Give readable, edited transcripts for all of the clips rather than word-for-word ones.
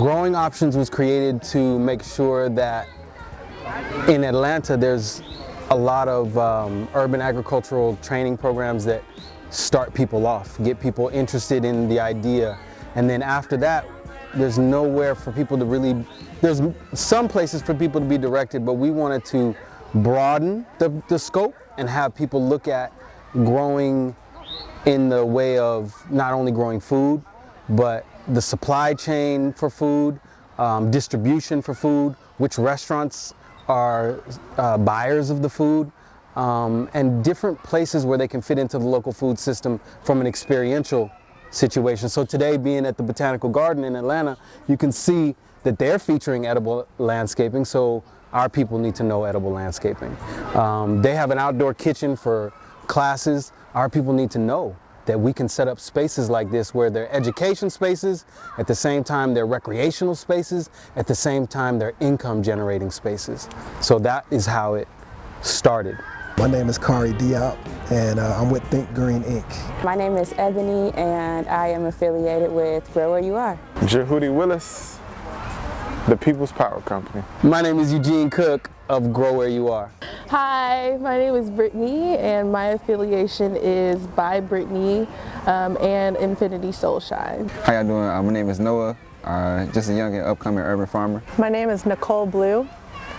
Growing Options was created to make sure that in Atlanta there's a lot of urban agricultural training programs that start people off, get people interested in the idea, and then after that there's nowhere for people to really, there's some places for people to be directed, but we wanted to broaden the scope and have people look at growing in the way of not only growing food, but the supply chain for food, distribution for food, which restaurants are buyers of the food, and different places where they can fit into the local food system from an experiential situation. So today, being at the Botanical Garden in Atlanta, you can see that they're featuring edible landscaping, so our people need to know edible landscaping. They have an outdoor kitchen for classes. Our people need to know that we can set up spaces like this where they're education spaces, at the same time they're recreational spaces, at the same time they're income generating spaces. So that is how it started. My name is Kari Diop, and I'm with Think Green Inc. My name is Ebony, and I am affiliated with GWYA. Jehudi Willis, the People's Power Company. My name is Eugene Cook of GWYA. Hi, my name is Brittany, and my affiliation is by Brittany and Infinity Soulshine. How y'all doing? My name is Noah, just a young and upcoming urban farmer. My name is Nicole Blue,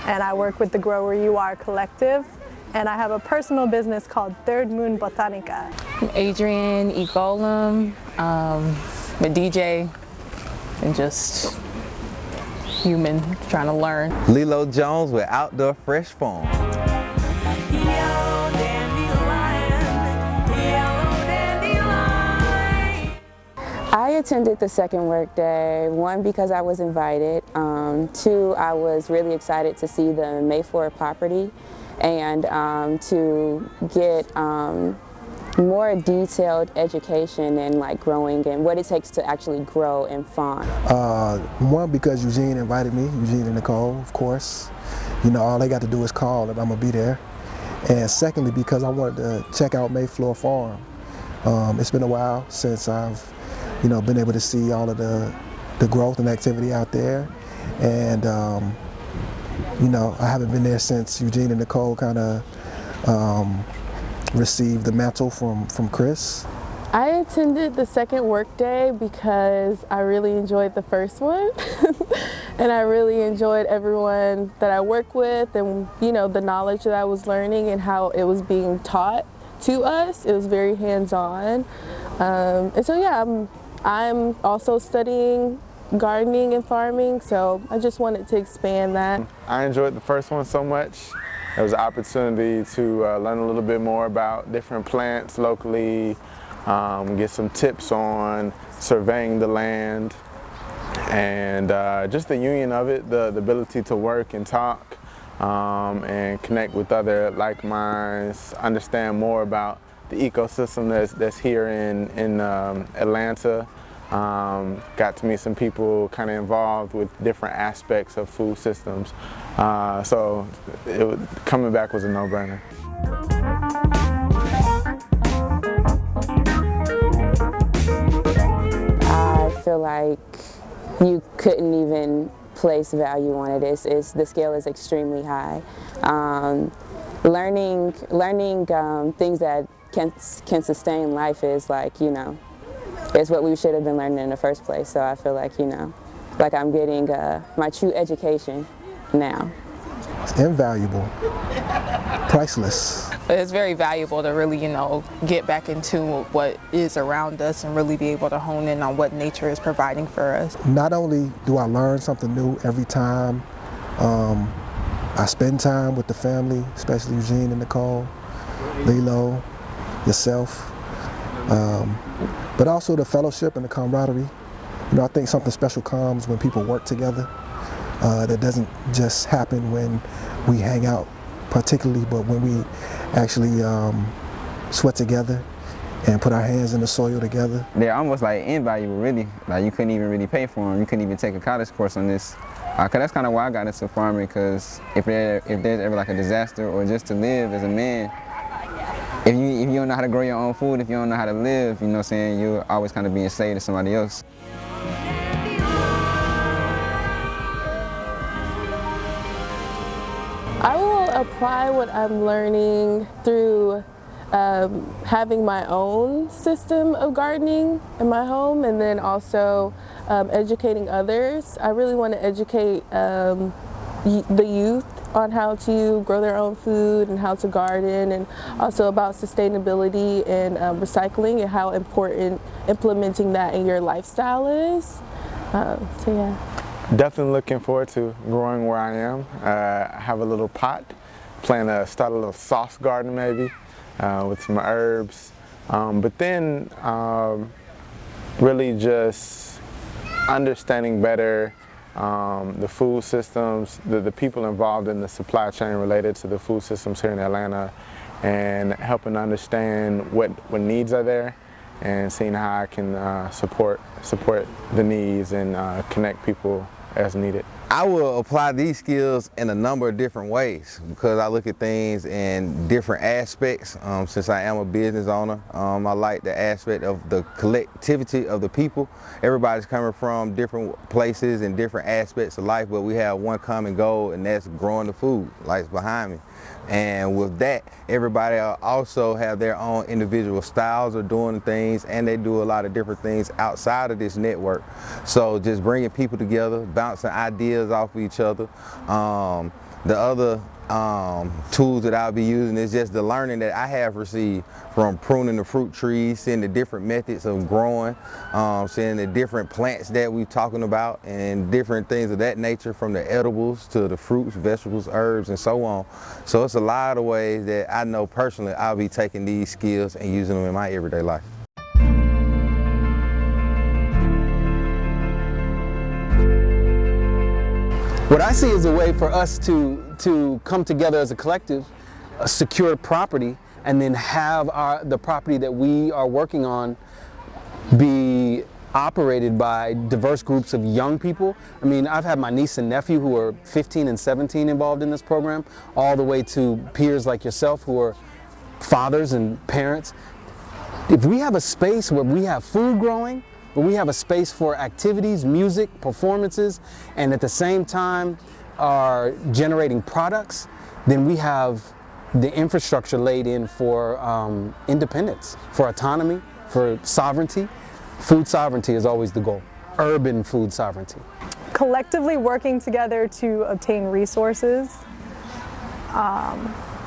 and I work with the GWYA Collective, and I have a personal business called Third Moon Botanica. I'm Adrienne Egolum, a DJ and just human trying to learn. Lilo Jones with Outdoor Fresh Farm. I attended the second workday, one, because I was invited, two, I was really excited to see the Mayflower property and to get more detailed education in like growing and what it takes to actually grow and farm. One, because Eugene invited me, Eugene and Nicole, of course. You know, all they got to do is call and I'm gonna be there. And secondly, because I wanted to check out Mayflower Farm. It's been a while since I've, been able to see all of the growth and activity out there. And, I haven't been there since Eugene and Nicole kind of received the mantle from Chris. I attended the second workday because I really enjoyed the first one and I really enjoyed everyone that I work with and the knowledge that I was learning and how it was being taught to us. It was very hands-on. And so yeah, I'm also studying gardening and farming, so I just wanted to expand that. I enjoyed the first one so much. It was an opportunity to learn a little bit more about different plants locally, get some tips on surveying the land, and just the union of it, the ability to work and talk and connect with other like minds, understand more about the ecosystem that's here in Atlanta. Got to meet some people kind of involved with different aspects of food systems. So coming back was a no-brainer. I feel like you couldn't even place value on it. The scale is extremely high. Learning things that can sustain life is like, it's what we should have been learning in the first place. So I feel like, like I'm getting my true education now. It's invaluable, priceless. But it's very valuable to really, get back into what is around us and really be able to hone in on what nature is providing for us. Not only do I learn something new every time I spend time with the family, especially Eugene and Nicole, Lilo, yourself, but also the fellowship and the camaraderie. I think something special comes when people work together. That doesn't just happen when we hang out particularly, but when we actually sweat together and put our hands in the soil together. They're almost like invaluable, really. Like you couldn't even really pay for them. You couldn't even take a college course on this. Cause that's kind of why I got into farming. Cause if there's ever like a disaster or just to live as a man, if you don't know how to grow your own food, if you don't know how to live, you're always kind of being enslaved to somebody else. I will apply what I'm learning through having my own system of gardening in my home, and then also educating others. I really want to educate the youth on how to grow their own food and how to garden, and also about sustainability and recycling and how important implementing that in your lifestyle is. So yeah. Definitely looking forward to growing where I am. I have a little pot, plan to start a little sauce garden maybe with some herbs, but then really just understanding better the food systems, the people involved in the supply chain related to the food systems here in Atlanta, and helping understand what needs are there, and seeing how I can support the needs and connect people as needed. I will apply these skills in a number of different ways because I look at things in different aspects. Since I am a business owner, I like the aspect of the collectivity of the people. Everybody's coming from different places and different aspects of life, but we have one common goal, and that's growing the food, like behind me. And with that, everybody also have their own individual styles of doing things, and they do a lot of different things outside of this network. So just bringing people together, bouncing ideas off of each other. The other tools that I'll be using is just the learning that I have received from pruning the fruit trees, seeing the different methods of growing, seeing the different plants that we're talking about, and different things of that nature, from the edibles to the fruits, vegetables, herbs, and so on. So it's a lot of ways that I know personally I'll be taking these skills and using them in my everyday life. What I see is a way for us to come together as a collective, secure property, and then have the property that we are working on be operated by diverse groups of young people. I mean, I've had my niece and nephew who are 15 and 17 involved in this program, all the way to peers like yourself who are fathers and parents. If we have a space where we have food growing, where we have a space for activities, music, performances, and at the same time are generating products, then we have the infrastructure laid in for independence, for autonomy, for sovereignty. Food sovereignty is always the goal. Urban food sovereignty. Collectively working together to obtain resources,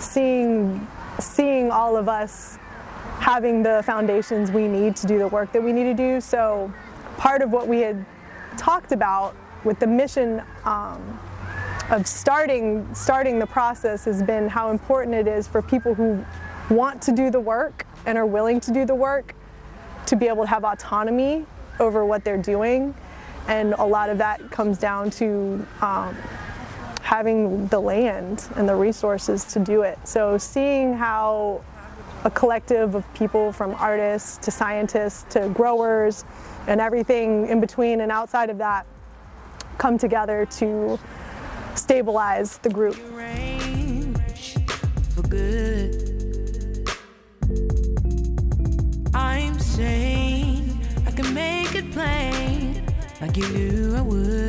seeing all of us having the foundations we need to do the work that we need to do. So part of what we had talked about with the mission of starting the process has been how important it is for people who want to do the work and are willing to do the work to be able to have autonomy over what they're doing. And a lot of that comes down to having the land and the resources to do it. So seeing how a collective of people, from artists to scientists to growers and everything in between and outside of that, come together to stabilize the group. For good. I'm saying I can make it plain like you knew I would.